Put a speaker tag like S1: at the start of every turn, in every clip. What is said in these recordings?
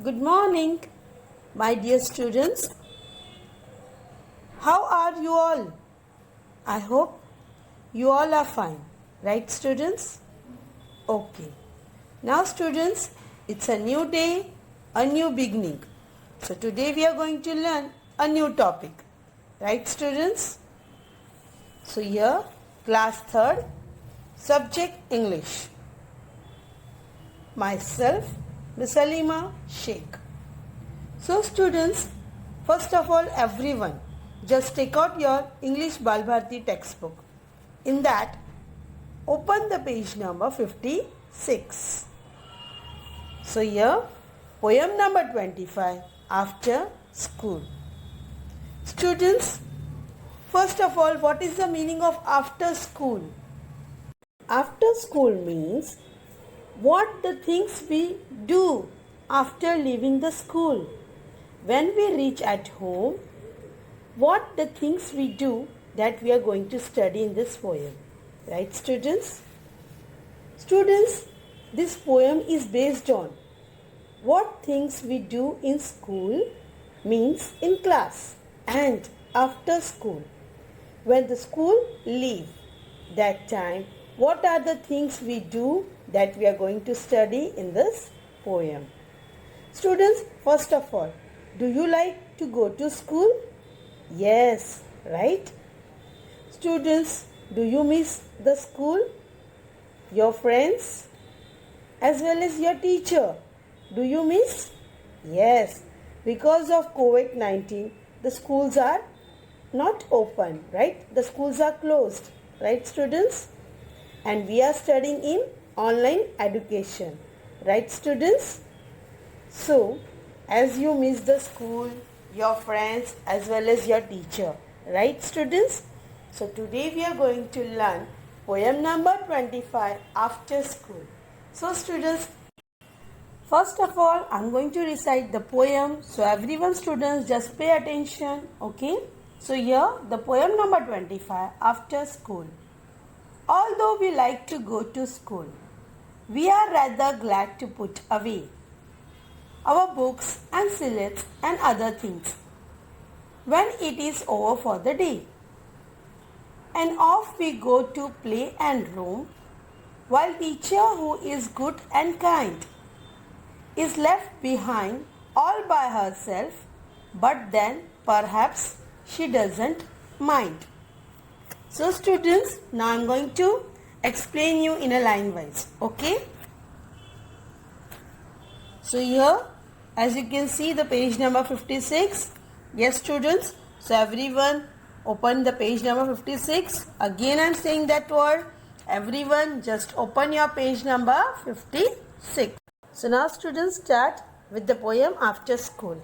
S1: Good morning, my dear students. How are you all? I hope you all are fine, right, students? Okay. Now, students, it's a new day, a new beginning. So, today we are going to learn a new topic, right, students? So, here, class 3rd, subject English. Myself, Miss Alima Sheikh. So students, first of all everyone, just take out your English Balbharti textbook. In that, open the page number 56. So here, poem number 25, After School. Students, first of all, what is the meaning of after school? After school means what the things we do after leaving the school. When we reach at home, what the things we do that we are going to study in this poem. Right, students? Students, this poem is based on what things we do in school means in class and after school. When the school leave, that time, what are the things we do that we are going to study in this poem. Students, first of all, do you like to go to school? Yes, right? Students, do you miss the school? Your friends? As well as your teacher? Do you miss? Yes, because of COVID-19, the schools are not open, right? The schools are closed, right, students? And we are studying in online education, right, students? So, as you miss the school, your friends as well as your teacher, right, students? So, today we are going to learn poem number 25, After School. So, students, first of all, I'm going to recite the poem. So, everyone, students, just pay attention, okay? So, here, the poem number 25, After School. Although we like to go to school, we are rather glad to put away our books and slates and other things when it is over for the day. And off we go to play and roam, while teacher, who is good and kind, is left behind all by herself, but then perhaps she doesn't mind. So students, now I am going to explain you in a line wise, okay? So here, as you can see, the page number 56. Yes, students. So everyone, open the page number 56. Again, I am saying that word. Everyone, just open your page number 56. So now, students, start with the poem After School.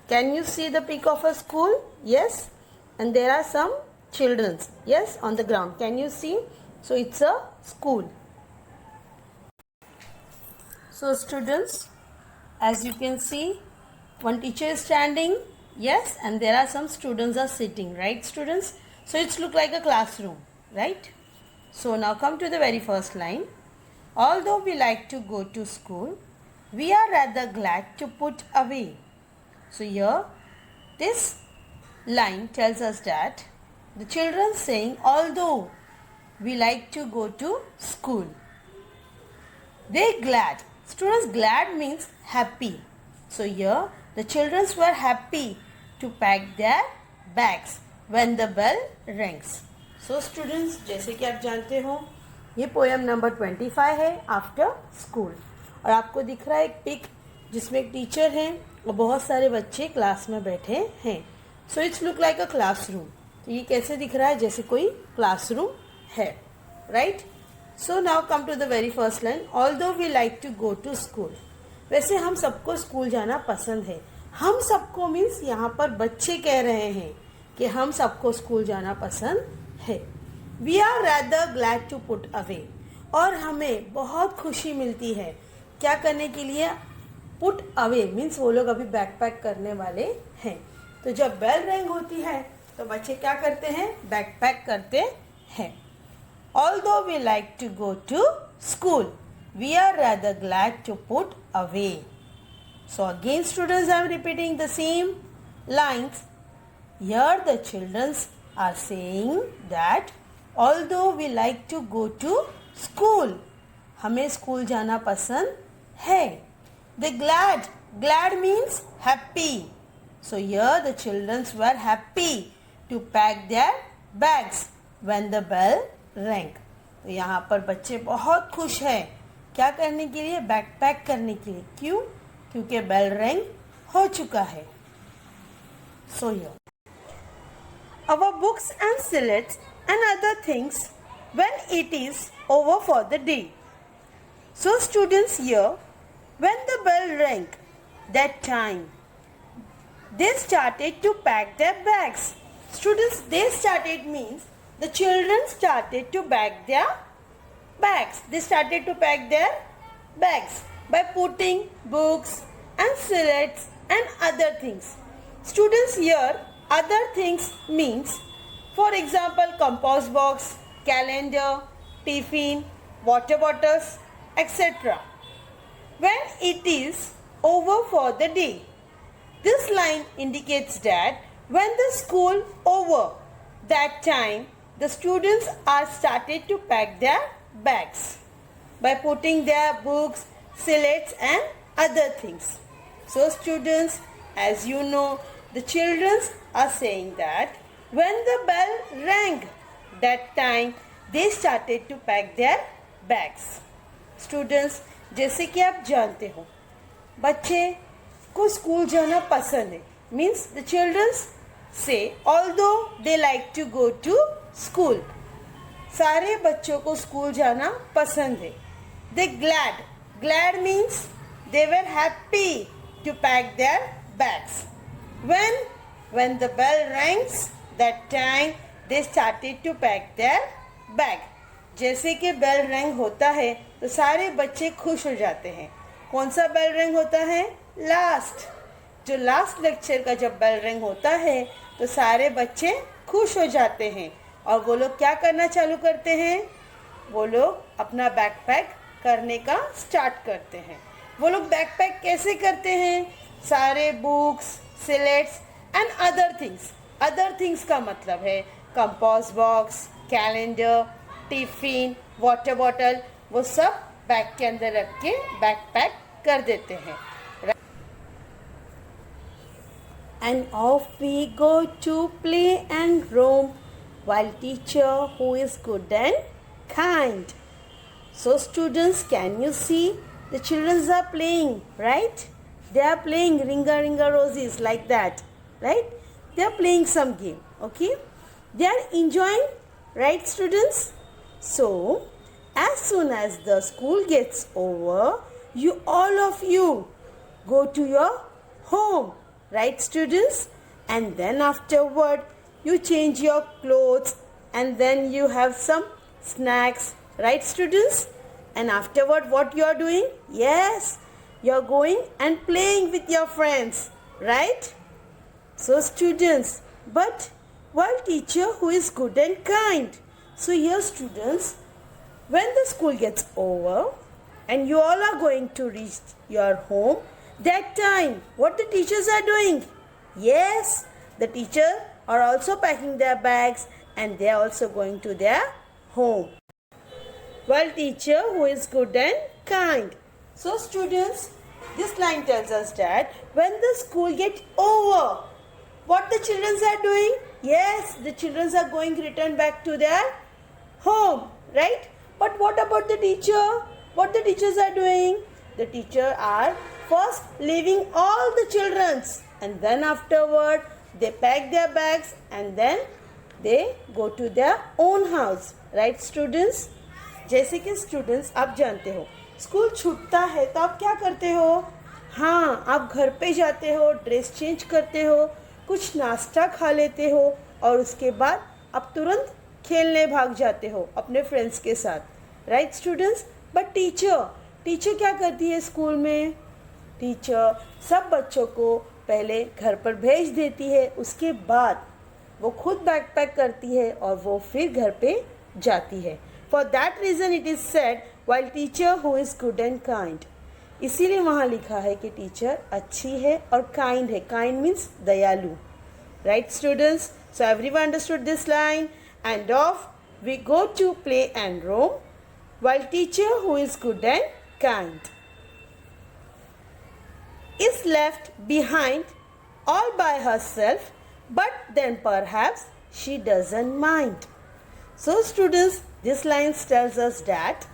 S1: Can you see the pic of a school? Yes. And there are some children. Yes, on the ground. Can you see? So it's a school. So students, as you can see, one teacher is standing, yes, and there are some students are sitting, right, students? So it's look like a classroom, right? So now come to the very first line. Although we like to go to school, we are rather glad to put away. So here, this line tells us that the children saying, although we like to go to school, they glad. Students, glad means happy. So here the children were happy to pack their bags when the bell rings. So students, जैसे कि आप जानते हो, ये poem number 25 है, after school. और आपको दिख रहा है एक पिक जिसमें एक टीचर है और बहुत सारे बच्चे क्लास में बैठे हैं. So it's look like a classroom. तो ये कैसे दिख रहा है? जैसे कोई क्लासरूम है, right? So now come to the very first line. Although we like to go to school. वैसे हम सबको स्कूल जाना पसंद है. हम सबको मीन्स यहाँ पर बच्चे कह रहे हैं कि हम सबको स्कूल जाना पसंद है. We are rather glad to put away. और हमें बहुत खुशी मिलती है क्या करने के लिए? पुट अवे मीन्स वो लोग अभी बैकपैक करने वाले हैं. तो जब बेल रिंग होती है तो बच्चे क्या करते हैं? बैकपैक करते हैं. Although we like to go to school, we are rather glad to put away. So again students, I am repeating the same lines. Here the children are saying that although we like to go to school, हमें school जाना पसंद है. They glad means happy. So here the children were happy to pack their bags when the bell rang. तो यहाँ पर बच्चे बहुत खुश हैं क्या करने के लिए, बैग पैक करने के लिए. क्यों? क्योंकि बेल रिंग हो चुका है. So here our books and slates and other things when it is over for the day. So students, here when the bell rang, that time they started to pack their bags. Students, they started means the children started to pack their bags. They started to pack their bags by putting books and slates and other things. Students, here other things means, for example, compass box, calendar, tiffin, water bottles, etc. When it is over for the day. This line indicates that when the school over, that time the students are started to pack their bags by putting their books, slates and other things. So students, as you know, the children are saying that when the bell rang, that time they started to pack their bags. Students, जैसे कि आप जानते हो बच्चे को school जाना पसंद है. Means the childrens say although they like to go to school. सारे बच्चों को स्कूल जाना पसंद है. They glad means they were happy to pack their bags. when the bell rings, that time they started to pack their bag. जैसे कि bell ring होता है तो सारे बच्चे खुश हो जाते हैं. कौन सा बेल रिंग होता है? लास्ट. जो लास्ट लेक्चर का जब बेल रिंग होता है तो सारे बच्चे खुश हो जाते हैं और वो लोग क्या करना चालू करते हैं? वो लोग अपना बैकपैक करने का स्टार्ट करते हैं. वो लोग बैकपैक कैसे करते हैं? सारे books, slates and other things. Other things का मतलब है compass box, calendar, tiffin, water bottle, वो सब बैग के अंदर रख के बैकपैक कर देते हैं. And off we go to play and roam while teacher who is good and kind. So students, can you see the children are playing, right? They are playing ringa ringa roses like that, right? They are playing some game, okay? They are enjoying, right students? So as soon as the school gets over, all of you go to your home, right students? And then afterward you change your clothes and then you have some snacks, right students? And afterward what you are doing? Yes, you are going and playing with your friends, right? So students, but while teacher who is good and kind. So here students, when the school gets over and you all are going to reach your home, that time what the teachers are doing? Yes, the teacher are also packing their bags and they are also going to their home. While teacher who is good and kind. So students, this line tells us that when the school gets over, what the children are doing? Yes, the children are going return back to their home, right? But what about the teacher? What the teachers are doing? The teacher are first leaving all the children and then afterward they pack their bags and then they go to their own house, right students? जैसे कि students आप जानते हो school छूटता है तो आप क्या करते हो? हाँ, आप घर पे जाते हो, ड्रेस चेंज करते हो, कुछ नाश्ता खा लेते हो और उसके बाद आप तुरंत खेलने भाग जाते हो अपने फ्रेंड्स के साथ, राइट स्टूडेंट्स? बट टीचर क्या करती है स्कूल में? टीचर सब बच्चों को पहले घर पर भेज देती है, उसके बाद वो खुद बैकपैक करती है और वो फिर घर पे जाती है. For that reason it is said, while teacher who is good and kind. इसीलिए वहाँ लिखा है कि टीचर अच्छी है और काइंड है. काइंड मीन्स दयालु. Right, students? So everyone understood this line. And off we go to play and roam, while teacher who is good and kind is left behind all by herself, but then perhaps she doesn't mind. So students, this line tells us that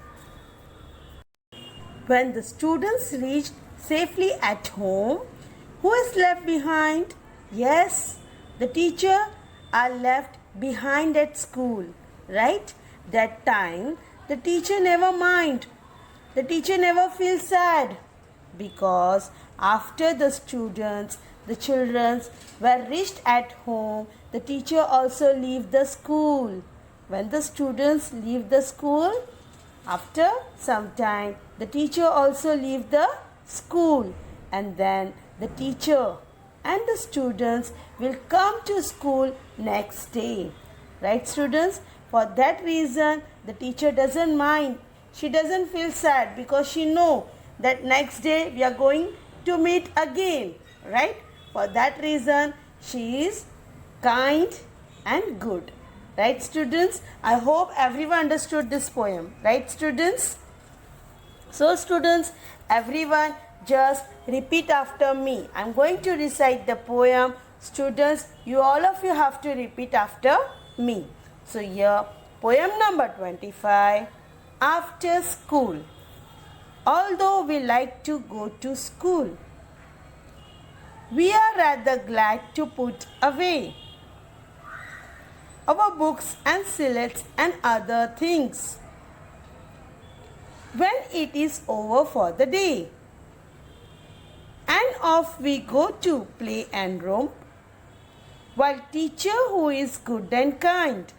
S1: when the students reach safely at home, who is left behind? Yes, the teacher are left behind at school, right? That time the teacher never mind. The teacher never feels sad, because after the students, the children were reached at home, the teacher also leave the school. When the students leave the school, after some time, the teacher also leave the school, and then the teacher and the students will come to school next day. Right, students? For that reason, the teacher doesn't mind. She doesn't feel sad, because she know that next day we are going to meet again. Right? For that reason, she is kind and good. Right, students? I hope everyone understood this poem. Right, students? So, students, everyone just repeat after me. I am going to recite the poem. Students, all of you have to repeat after me. So, here, poem number 25, After School. Although we like to go to school, we are rather glad to put away our books and slates and other things when it is over for the day, and off we go to play and roam, while teacher who is good and kind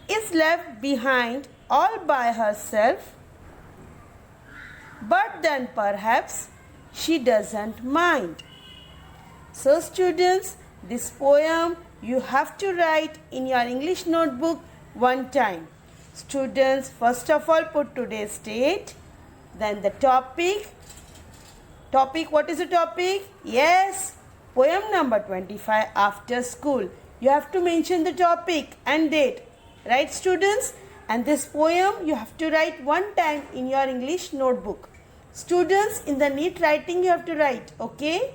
S1: is left behind all by herself, but then perhaps she doesn't mind. So students, this poem you have to write in your English notebook one time. Students, first of all put today's date, then the topic. What is the topic? Yes, poem number 25, After School. You have to mention the topic and date. Right, students? And this poem you have to write one time in your English notebook. Students, in the neat writing you have to write. Okay?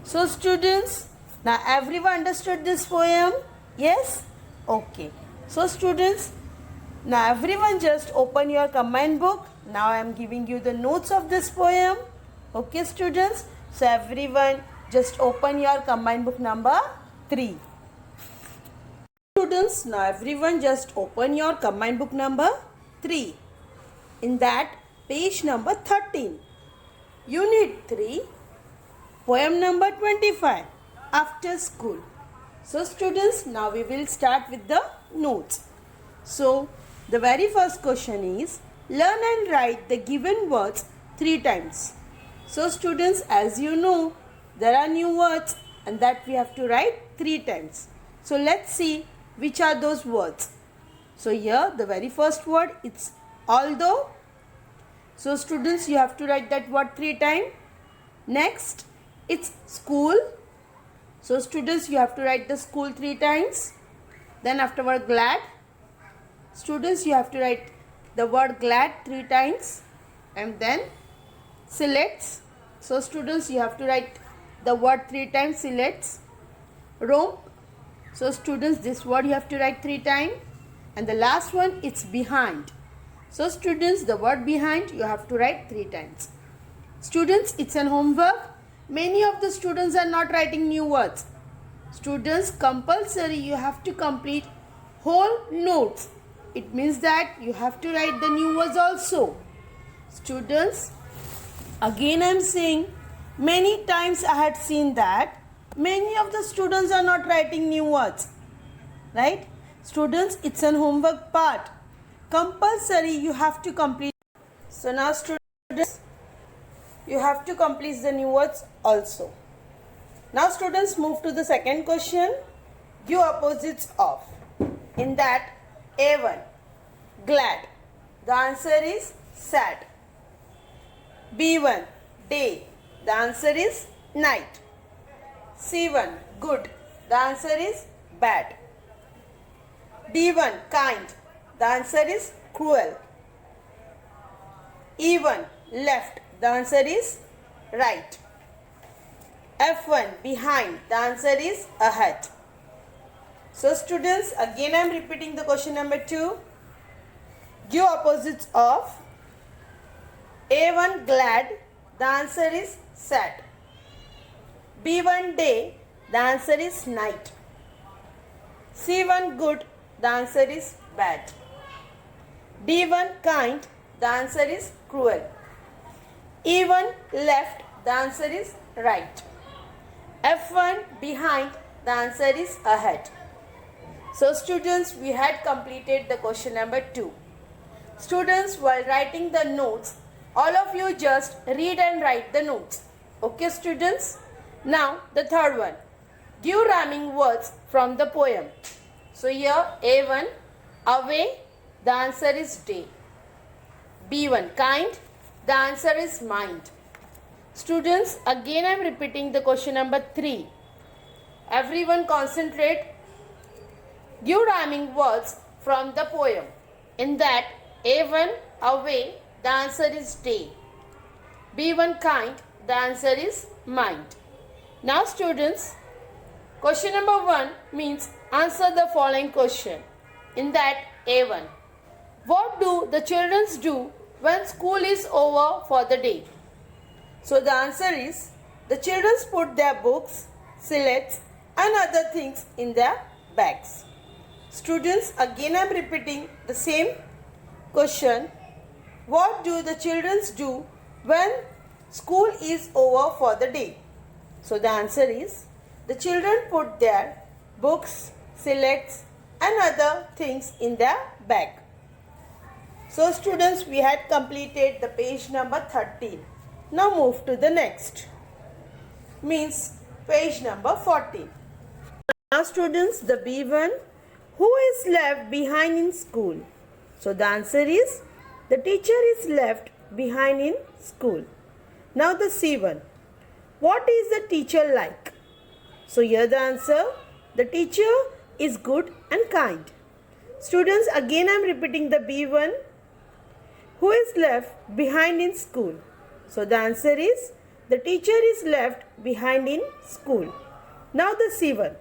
S1: So students, now everyone understood this poem? Yes? Okay. So students, now everyone just open your combined book. Now I am giving you the notes of this poem. Okay students? So everyone just open your combined book number 3. Students, now everyone just open your combined book number 3. In that, page number 13. Unit 3. Poem number 25, After School. So students, now we will start with the notes. So, the very first question is, learn and write the given words 3 times. So students, as you know, there are new words and that we have to write 3 times. So let's see which are those words. So here, the very first word, it's although. So students, you have to write that word 3 times. Next, it's school. So students, you have to write the school 3 times. Then afterward, glad. Students, you have to write the word glad 3 times. And then selects. So students, you have to write the word 3 times, selects. Roam. So students, this word you have to write 3 times. And the last one, it's behind. So students, the word behind you have to write 3 times. Students, it's an homework. Many of the students are not writing new words. Students, compulsory you have to complete whole notes. It means that you have to write the new words also. Students, again I am saying, many times I had seen that many of the students are not writing new words. Right? Students, it's an homework part. Compulsory you have to complete. So now students, you have to complete the new words also. Now students, move to the second question. Give opposites of. In that, A1, glad. The answer is sad. B1 day. The answer is night. C1 good. The answer is bad. D1 kind. The answer is cruel. E1 left. The answer is right. F1 behind. The answer is ahead. So students, again I am repeating the question number 2. Give opposites of A1 glad. The answer is sad. B1 day. The answer is night. C1 good. The answer is bad. D1 kind. The answer is cruel. E1 left. The answer is right. F1 behind. The answer is ahead. So students, we had completed the question number 2. Students, while writing the notes, all of you just read and write the notes. Okay students? Now the third one. Give rhyming words from the poem. So here A1 away. The answer is day. B1 kind. The answer is mind. Students, again I am repeating the question number 3. Everyone concentrate. Give rhyming words from the poem. In that, A1 away. The answer is day. B1 kind. The answer is mind. Now students, question number 1 means answer the following question. In that, A1. What do the children do when school is over for the day? So the answer is, the children put their books, slates and other things in their bags. Students, again I am repeating the same question. What do the children do when school is over for the day? So the answer is, the children put their books, slates and other things in their bag. So students, we had completed the page number 13. Now move to the next. Means page number 14. Now students, the B1, who is left behind in school? So the answer is, the teacher is left behind in school. Now the C1, what is the teacher like? So here the answer, the teacher is good and kind. Students, again I am repeating the B1, who is left behind in school? So the answer is, the teacher is left behind in school. Now the C1,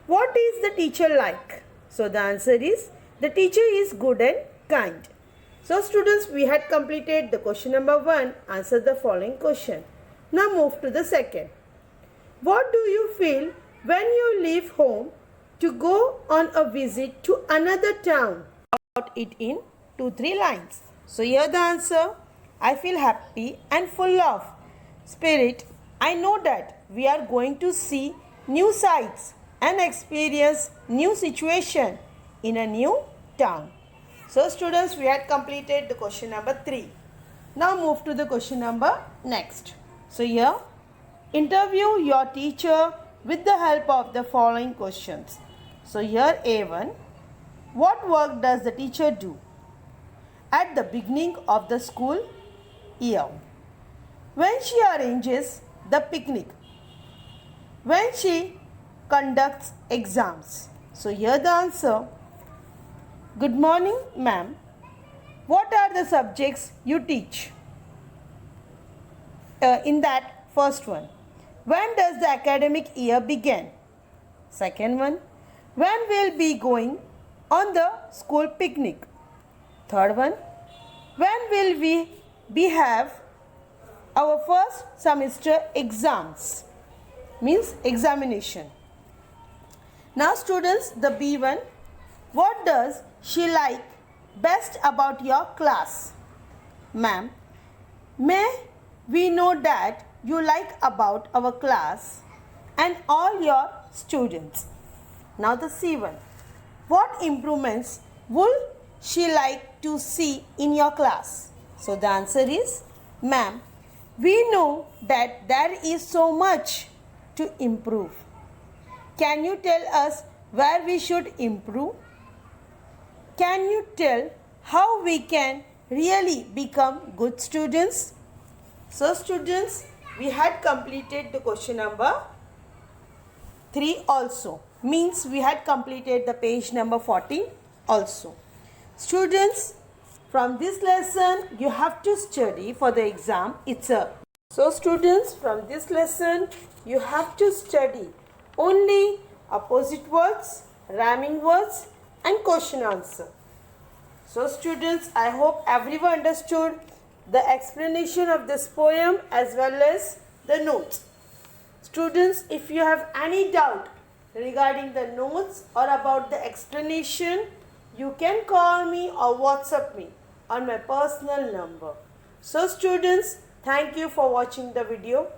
S1: what is the teacher like? So the answer is, the teacher is good and kind. So students, we had completed the question number 1. Answer the following question. Now move to the second. What do you feel when you leave home to go on a visit to another town? About it in 2-3 lines. So here the answer, I feel happy and full of spirit. I know that we are going to see new sights and experience new situation in a new town. So students, we had completed the question number 3. Now move to the question number next. So here, interview your teacher with the help of the following questions. So here A1, what work does the teacher do at the beginning of the school year? When she arranges the picnic? When she conducts exams? So here the answer, good morning ma'am, what are the subjects you teach? In that first one, when does the academic year begin? Second one, when will be going on the school picnic? Third one, when will we have our first semester exams? Means examination. Now students, the B1, what does she like best about your class? Ma'am, may we know that you like about our class and all your students? Now the C1, what improvements would she like to see in your class? So the answer is, ma'am, we know that there is so much to improve. Can you tell us where we should improve? Can you tell how we can really become good students. So students, we had completed the question number 3 also. Means we had completed the page number 14 also. Students, from this lesson you have to study for the exam itself. So students, from this lesson you have to study only opposite words, rhyming words and question answer. So students, I hope everyone understood the explanation of this poem as well as the notes. Students, if you have any doubt regarding the notes or about the explanation, you can call me or WhatsApp me on my personal number. So students, thank you for watching the video.